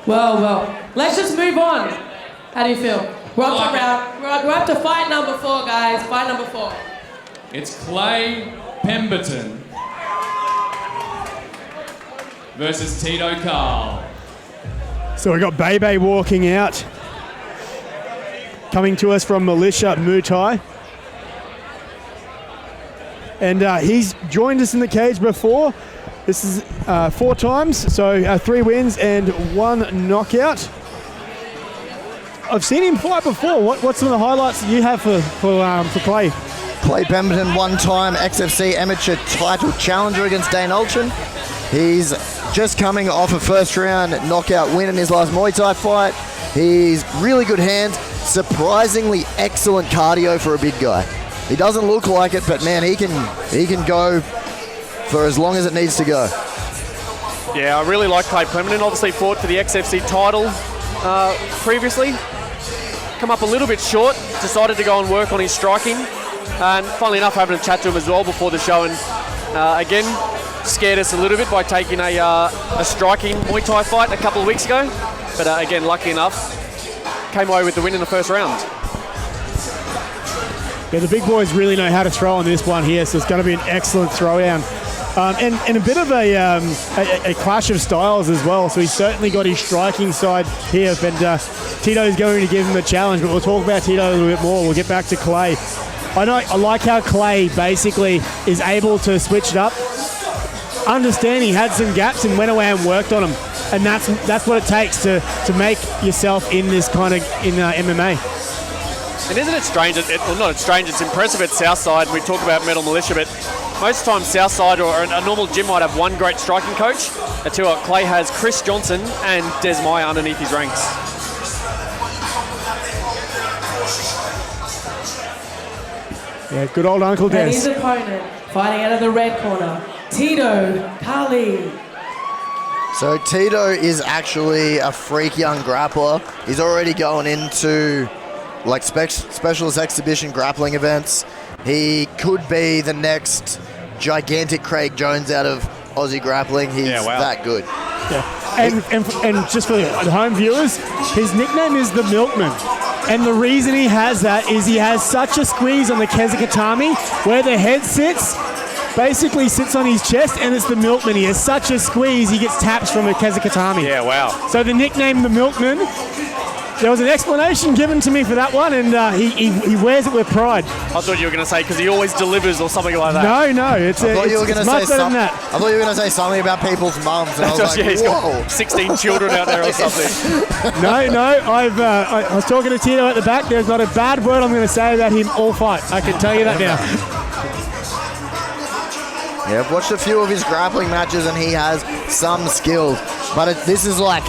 Well. Let's just move on. How do you feel? We're up to fight number 4, guys. Fight number 4. It's Clay Pemberton versus Tito Carle. So we've got Bebe walking out, coming to us from Militia Muay Thai. And he's joined us in the cage before. This is 4 times, so 3 wins and 1 knockout. I've seen him fight before. What's some of the highlights that you have for Clay? Clay Pemberton, 1-time XFC amateur title challenger against Dane Ulchin. He's just coming off a first-round knockout win in his last Muay Thai fight. He's really good hands, surprisingly excellent cardio for a big guy. He doesn't look like it, but man, he can go for as long as it needs to go. Yeah, I really like Clay Pemberton. Obviously fought for the XFC title previously. Come up a little bit short, decided to go and work on his striking. And funnily enough, having a chat to him as well before the show, and again, scared us a little bit by taking a striking Muay Thai fight a couple of weeks ago. But again, lucky enough, came away with the win in the first round. Yeah, the big boys really know how to throw on this one here, so it's going to be an excellent throwdown. And a bit of a clash of styles as well. So he's certainly got his striking side here, and Tito's going to give him a challenge, but we'll talk about Tito a little bit more. We'll get back to Clay. I like how Clay basically is able to switch it up, understand he had some gaps and went away and worked on them. And that's what it takes to make yourself in this kind of MMA. And isn't it strange? Well, not strange, it's impressive at Southside. We talk about Metal Militia, but most of the time Southside or a normal gym might have one great striking coach. I tell you what, Clay has Chris Johnson and Des Meyer underneath his ranks. Yeah, good old Uncle Des. And his opponent, fighting out of the red corner, Tito Carle. So Tito is actually a freak young grappler. He's already going into like specialist exhibition grappling events. He could be the next gigantic Craig Jones out of Aussie grappling. He's that good. Yeah. And just for the home viewers, his nickname is the Milkman. And the reason he has that is he has such a squeeze on the Kezakatami where the head basically sits on his chest, and it's the Milkman. He has such a squeeze, he gets taps from the Kezakatami. Yeah, wow. So the nickname the Milkman, there was an explanation given to me for that one, and he wears it with pride. I thought you were going to say because he always delivers or something like that. No, it's much better than that. I thought you were going to say something about people's mums, and I was like, he's got 16 children out there or something. No, I was talking to Tito at the back. There's not a bad word I'm going to say about him all fight. I can tell you that now. Yeah, I've watched a few of his grappling matches, and he has some skills. But this is like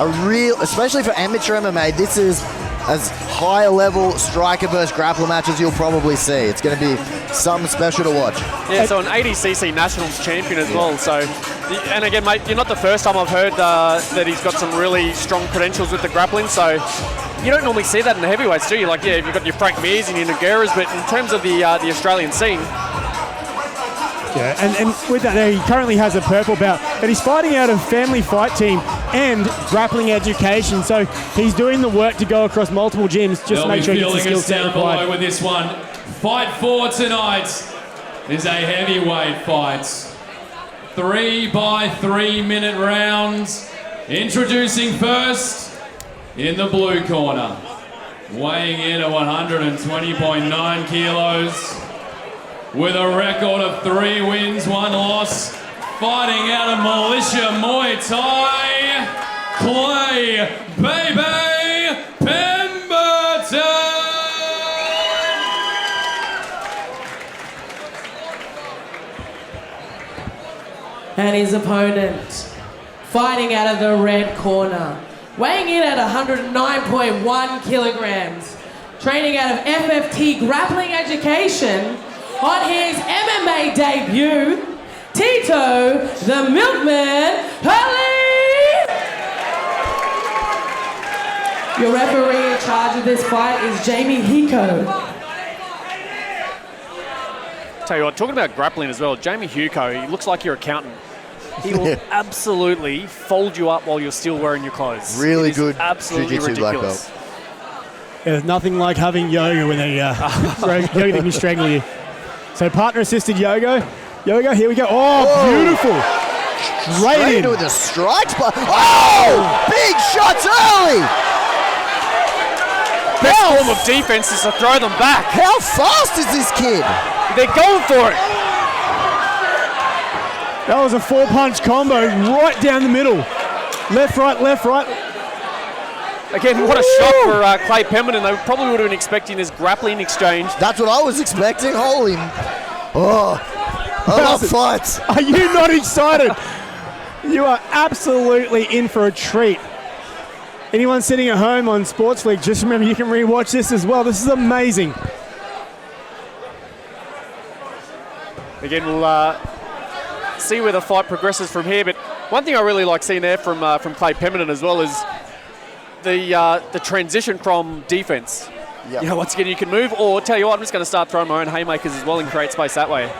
a real, especially for amateur MMA, this is as high a level striker versus grappler matches you'll probably see. It's going to be something special to watch. Yeah, so an 80cc Nationals champion as well. So, and again, mate, you're not the first time I've heard that he's got some really strong credentials with the grappling. So you don't normally see that in the heavyweights, do you? Like, yeah, you've got your Frank Mears and your Nogueiras, but in terms of the Australian scene. Yeah, and with that there, he currently has a purple belt, and he's fighting out of Family Fight Team and Grappling Education, so he's doing the work to go across multiple gyms just to make sure he gets the skills down below with this one. Fight 4 tonight is a heavyweight fight. 3 by 3 minute rounds. Introducing first in the blue corner, weighing in at 120.9 kilos. With a record of 3 wins, 1 loss, fighting out of Militia Muay Thai, Clay Bebe Pemberton! And his opponent, fighting out of the red corner, weighing in at 109.1 kilograms, training out of FFT Grappling Education. On his MMA debut, Tito, the Milkman, Carle! Your referee in charge of this fight is Jamie Hiko. Tell you what, talking about grappling as well, Jamie Hugo, he looks like your accountant. He will absolutely fold you up while you're still wearing your clothes. Really It is good absolutely jiu-jitsu black ridiculous. belt. There's nothing like having yoga when they yoga can strangle you. So partner-assisted yoga. Yoga, here we go. Oh, Whoa. beautiful. Right Straight in. into the strikes. Oh! Big shots early! Best form of defense is to throw them back. How fast is this kid? They're going for it. That was a 4-punch combo right down the middle. Left, right, left, right. Again, what a shot for Clay Pemberton. They probably would have been expecting this grappling exchange. That's what I was expecting. Holy. Oh, I love fights. Are you not excited? You are absolutely in for a treat. Anyone sitting at home on Sports League, just remember you can rewatch this as well. This is amazing. Again, we'll see where the fight progresses from here. But one thing I really like seeing there from Clay Pemberton as well is the transition from defense. Yep. You know, once again, you can move, or tell you what, I'm just going to start throwing my own haymakers as well and create space that way.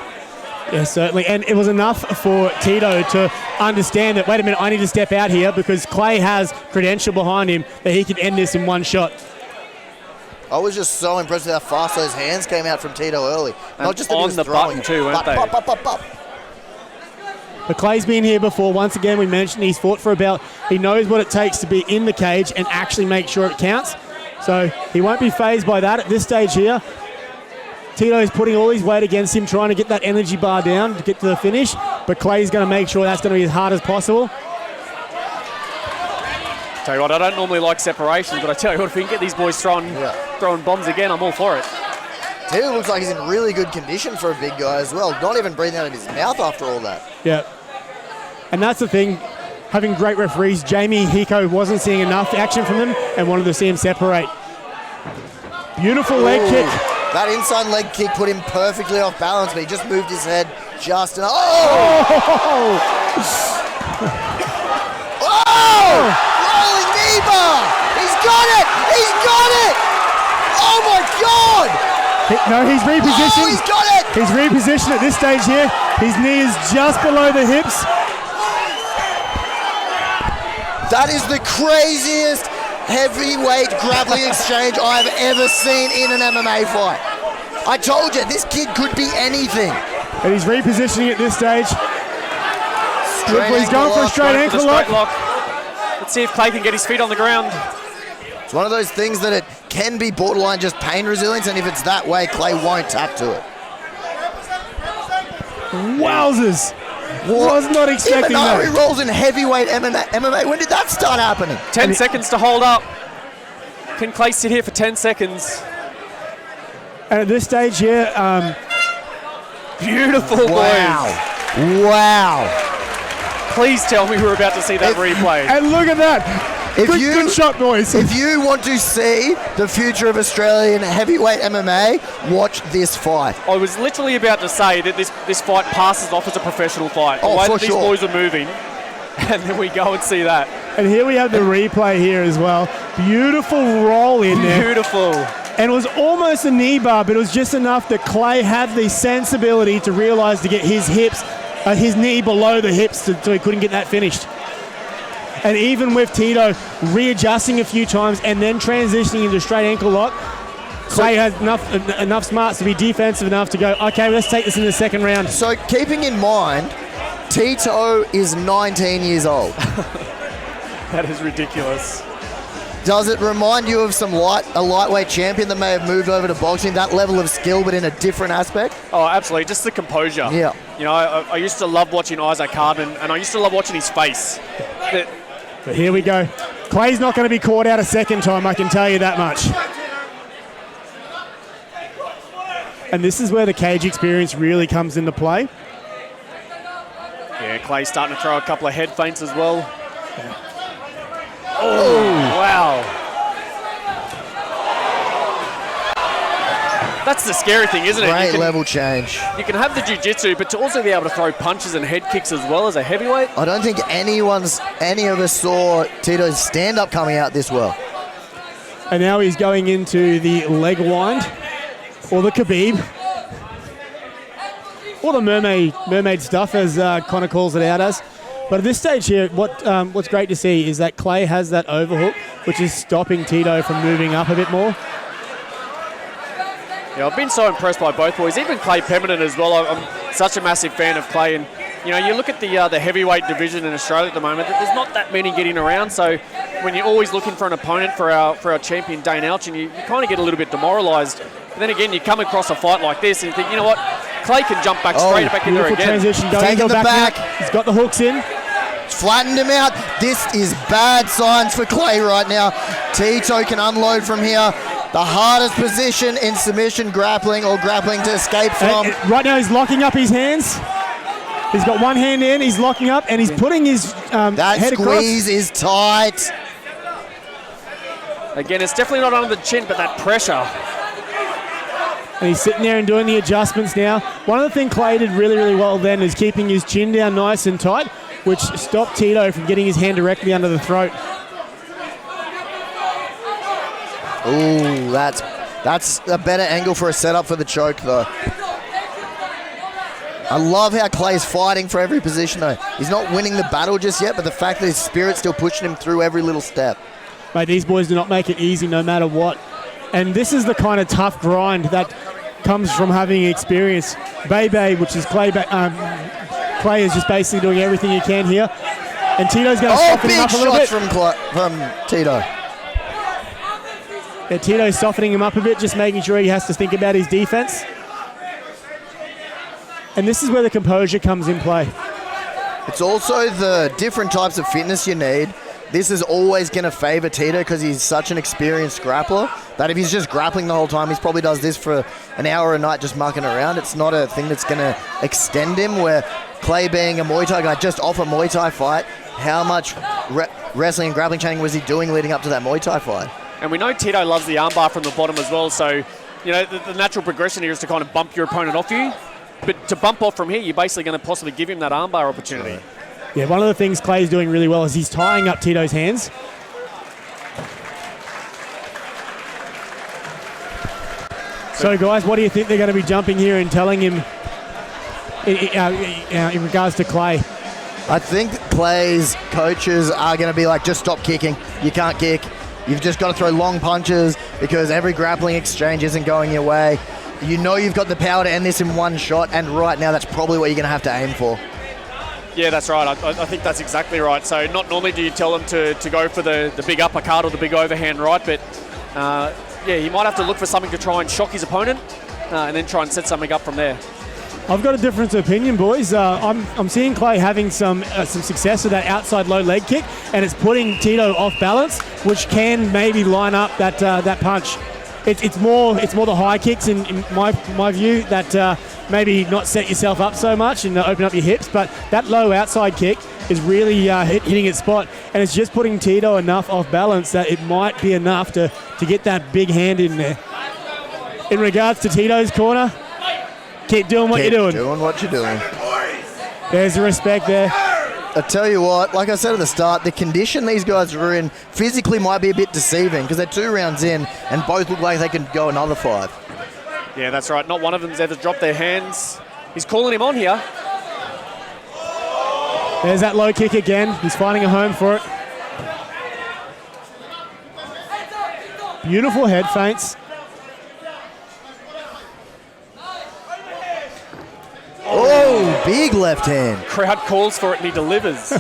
Yeah, certainly. And it was enough for Tito to understand that, wait a minute, I need to step out here because Clay has credential behind him that he can end this in one shot. I was just so impressed with how fast those hands came out from Tito early. And Not just that he on was the throwing button it. too, weren't they? Pop, pop, pop, pop. But Clay's been here before. Once again, we mentioned he's fought for a belt. He knows what it takes to be in the cage and actually make sure it counts. So he won't be fazed by that at this stage here. Tito's putting all his weight against him, trying to get that energy bar down to get to the finish. But Clay's going to make sure that's going to be as hard as possible. Tell you what, I don't normally like separations, but I tell you what, if we can get these boys throwing bombs again, I'm all for it. Tito looks like he's in really good condition for a big guy as well. Not even breathing out of his mouth after all that. Yeah. And that's the thing, having great referees, Jamie Hiko wasn't seeing enough action from them and wanted to see him separate. Beautiful leg kick. That inside leg kick put him perfectly off balance, but he just moved his head just enough. Rolling knee bar! He's got it! He's got it! Oh my God! No, he's repositioned. Oh, he's got it! He's repositioned at this stage here. His knee is just below the hips. That is the craziest heavyweight grappling exchange I've ever seen in an MMA fight. I told you, this kid could be anything. And he's repositioning at this stage. Straight He's going for a straight Going for ankle the straight lock. lock. Let's see if Clay can get his feet on the ground. It's one of those things that it can be borderline just pain resilience, and if it's that way, Clay won't tap to it. Wowzers. Was not expecting Even though that. he rolls in heavyweight MMA, when did that start happening? 10 seconds to hold up. Can Clay sit here for 10 seconds? And at this stage here, Beautiful, boys. Wow. Please tell me we're about to see that replay. and look at that. Good shot, boys. If you want to see the future of Australian heavyweight MMA, watch this fight. I was literally about to say that this fight passes off as a professional fight. The way for that these sure. boys are moving. And then we go and see that. And here we have the replay here as well. Beautiful roll in there. Beautiful. And it was almost a knee bar, but it was just enough that Clay had the sensibility to realize to get his hips, his knee below the hips so he couldn't get that finished. And even with Tito readjusting a few times and then transitioning into straight ankle lock, Clay has enough smarts to be defensive enough to go, okay, let's take this in the second round. So keeping in mind, Tito is 19 years old. That is ridiculous. Does it remind you of a lightweight champion that may have moved over to boxing, that level of skill but in a different aspect? Oh, absolutely. Just the composure. Yeah. You know, I used to love watching Isaac Hardman, and I used to love watching his face. But here we go. Clay's not going to be caught out a second time, I can tell you that much. And this is where the cage experience really comes into play. Yeah, Clay's starting to throw a couple of head feints as well. Oh, wow. That's the scary thing, isn't it? Great level change. You can have the jiu-jitsu, but to also be able to throw punches and head kicks as well as a heavyweight. I don't think any of us saw Tito's stand-up coming out this well. And now he's going into the leg wind, or the Khabib, or the mermaid stuff, as Connor calls it out as. But at this stage here, what's great to see is that Clay has that overhook, which is stopping Tito from moving up a bit more. Yeah, I've been so impressed by both boys, even Clay Pemberton as well. I'm such a massive fan of Clay, and you know, you look at the heavyweight division in Australia at the moment. There's not that many getting around. So when you're always looking for an opponent for our champion Dane Alchin, you kind of get a little bit demoralised. But then again, you come across a fight like this and you think, you know what, Clay can jump back straight back in there again. Transition, taking the back. He's got the hooks in. Flattened him out. This is bad signs for Clay right now. Tito can unload from here. The hardest position in submission grappling or grappling to escape from. Right now he's locking up his hands. He's got one hand in, he's locking up, and he's putting his that head across. Squeeze is tight. Again, it's definitely not under the chin, but that pressure. And he's sitting there and doing the adjustments now. One of the things Clay did really, really well then is keeping his chin down nice and tight, which stopped Tito from getting his hand directly under the throat. Ooh, that's a better angle for a setup for the choke, though. I love how Clay's fighting for every position, though. He's not winning the battle just yet, but the fact that his spirit's still pushing him through every little step. Mate, these boys do not make it easy no matter what. And this is the kind of tough grind that comes from having experience. Bebe, which is Clay, Clay is just basically doing everything he can here. And Tito's going to soften him up a little bit. From Tito. Yeah, Tito's softening him up a bit, just making sure he has to think about his defense. And this is where the composure comes in play. It's also the different types of fitness you need. This is always going to favour Tito because he's such an experienced grappler that if he's just grappling the whole time, he probably does this for an hour a night just mucking around. It's not a thing that's going to extend him, where Clay being a Muay Thai guy just off a Muay Thai fight, how much wrestling and grappling training was he doing leading up to that Muay Thai fight? And we know Tito loves the armbar from the bottom as well, so you know the natural progression here is to kind of bump your opponent off you. But to bump off from here, you're basically going to possibly give him that armbar opportunity. Yeah, one of the things Clay's doing really well is he's tying up Tito's hands. So, guys, what do you think they're going to be jumping here and telling him in regards to Clay? I think Clay's coaches are going to be like, just stop kicking. You can't kick. You've just got to throw long punches because every grappling exchange isn't going your way. You know you've got the power to end this in one shot, and right now that's probably what you're going to have to aim for. Yeah, that's right. I think that's exactly right. So not normally do you tell them to go for the big uppercut or the big overhand right, but yeah, he might have to look for something to try and shock his opponent and then try and set something up from there. I've got a different opinion, boys. I'm seeing Clay having some success with that outside low leg kick, and it's putting Tito off balance, which can maybe line up that punch. It's more the high kicks in my view that maybe not set yourself up so much and open up your hips, but that low outside kick is really hitting its spot, and it's just putting Tito enough off balance that it might be enough to get that big hand in there. In regards to Tito's corner, keep doing what you're doing. Doing what you're doing. There's the respect there. I tell you what, like I said at the start, the condition these guys are in physically might be a bit deceiving because they're 2 rounds in and both look like they can go another 5. Yeah, that's right. Not one of them's ever dropped their hands. He's calling him on here. There's that low kick again. He's finding a home for it. Beautiful head feints. Oh, big left hand. Crowd calls for it and he delivers.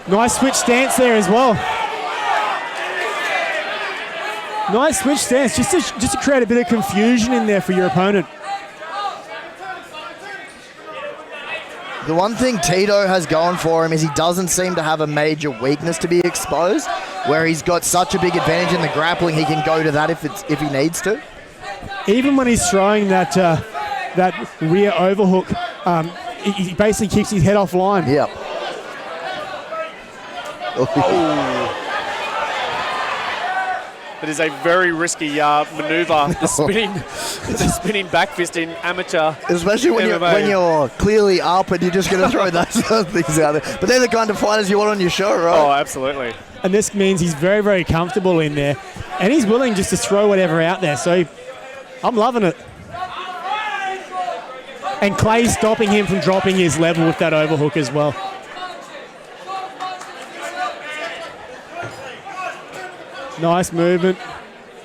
Nice switch stance there as well. Nice switch stance, just to create a bit of confusion in there for your opponent. The one thing Tito has going for him is he doesn't seem to have a major weakness to be exposed, where he's got such a big advantage in the grappling, he can go to that if he needs to. Even when he's throwing that rear overhook, he basically kicks his head offline. Yep. That is a very risky maneuver. The spinning back fist in amateur. Especially when you're clearly up and you're just going to throw those sort of things out there. But they're the kind of fighters you want on your show, right? Oh, absolutely. And this means he's very, very comfortable in there. And he's willing just to throw whatever out there. So I'm loving it. And Clay's stopping him from dropping his level with that overhook as well. Nice movement.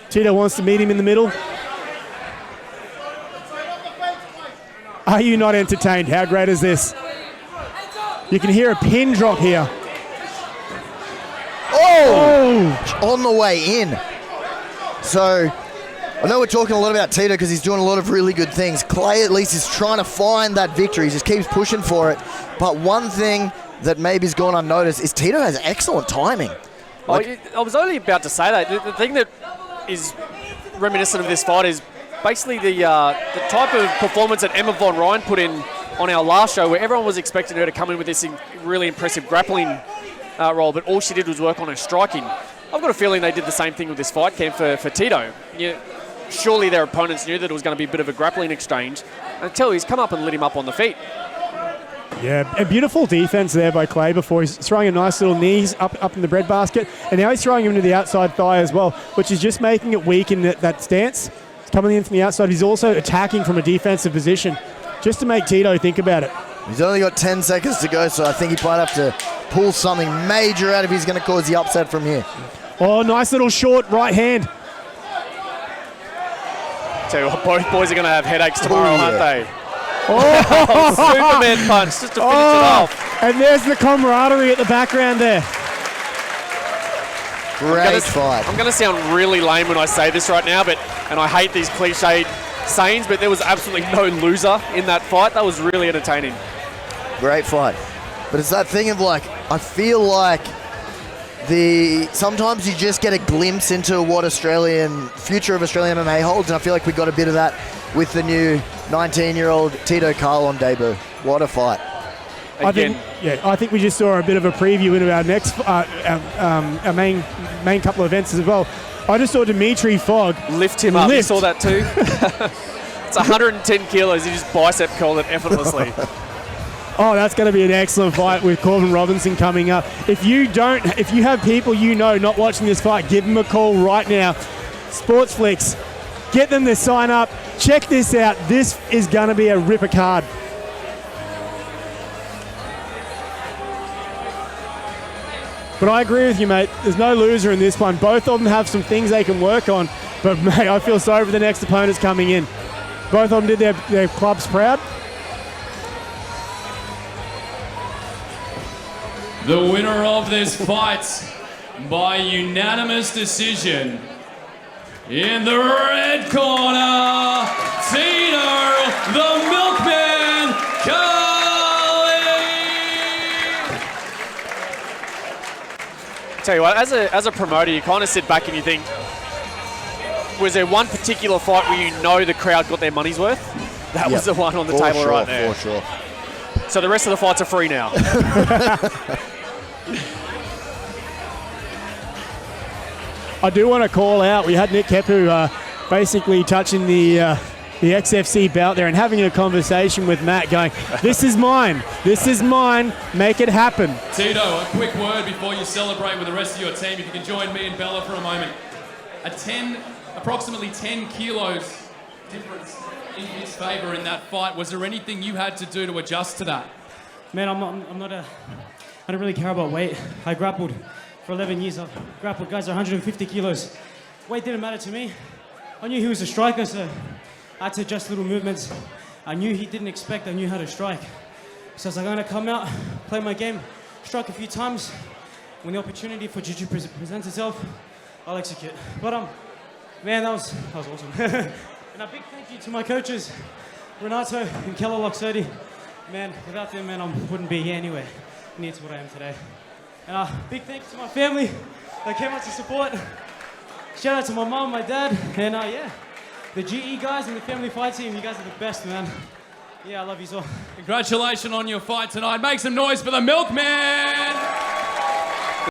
Tito wants to meet him in the middle. Are you not entertained? How great is this? You can hear a pin drop here. Oh! On the way in. So, I know we're talking a lot about Tito because he's doing a lot of really good things. Clay, at least, is trying to find that victory. He just keeps pushing for it. But one thing that maybe's gone unnoticed is Tito has excellent timing. I was only about to say that. The thing that is reminiscent of this fight is basically the type of performance that Emma Von Ryan put in on our last show, where everyone was expecting her to come in with this really impressive grappling role, but all she did was work on her striking. I've got a feeling they did the same thing with this fight camp for Tito. Surely their opponents knew that it was going to be a bit of a grappling exchange until he's come up and lit him up on the feet. Yeah, a beautiful defense there by Clay before. He's throwing a nice little knees up in the breadbasket, and now he's throwing him to the outside thigh as well, which is just making it weak in that stance. He's coming in from the outside. He's also attacking from a defensive position just to make Tito think about it. He's only got 10 seconds to go, so I think he might have to pull something major out if he's going to cause the upset from here. Oh, nice little short right hand. Tell you what, both boys are going to have headaches tomorrow, aren't they? Oh, Superman punch just to finish it off. And there's the camaraderie at the background there. Great fight. I'm going to sound really lame when I say this right now, and I hate these cliched sayings, but there was absolutely no loser in that fight. That was really entertaining. Great fight. But it's that thing of I feel like sometimes you just get a glimpse into what future of Australian MMA holds, and I feel like we got a bit of that with the new 19-year-old Tito Carle on debut. What a fight. I think we just saw a bit of a preview into our next our main couple of events as well. I just saw Dimitri Fogg lift him up. You saw that too? It's 110 kilos. He just bicep curled it effortlessly. Oh, that's going to be an excellent fight with Corbin Robinson coming up. If you have people not watching this fight, give them a call right now. Sportsflix, get them to sign up. Check this out. This is going to be a ripper card. But I agree with you, mate. There's no loser in this one. Both of them have some things they can work on. But, mate, I feel sorry for the next opponents coming in. Both of them did their clubs proud. The winner of this fight by unanimous decision in the red corner, Tito the Milkman Carle. Tell you what, as a promoter, you kind of sit back and you think, was there one particular fight where the crowd got their money's worth? That was the one on the table right there. For sure. So the rest of the fights are free now. I do want to call out, we had Nick Kepu basically touching the XFC belt there and having a conversation with Matt going, this is mine, make it happen. Tito, a quick word before you celebrate with the rest of your team. If you can join me and Bella for a moment. Approximately 10 kilos difference in his favour in that fight. Was there anything you had to do to adjust to that? Man, I don't really care about weight. I grappled for 11 years. I've grappled guys 150 kilos. Weight didn't matter to me. I knew he was a striker, so I had to adjust little movements. I knew he didn't expect I knew how to strike. So I was like, I'm gonna come out, play my game, strike a few times. When the opportunity for jiu-jitsu presents itself, I'll execute. But man, that was awesome. And a big thank you to my coaches, Renato and Keller Loxodi. Man, without them, man, I wouldn't be here anyway. Near to what I am today. And big thanks to my family that came out to support. Shout out to my mom, my dad, and the GE guys and the family fight team. You guys are the best, man. Yeah, I love you all. Congratulations on your fight tonight. Make some noise for the Milkman!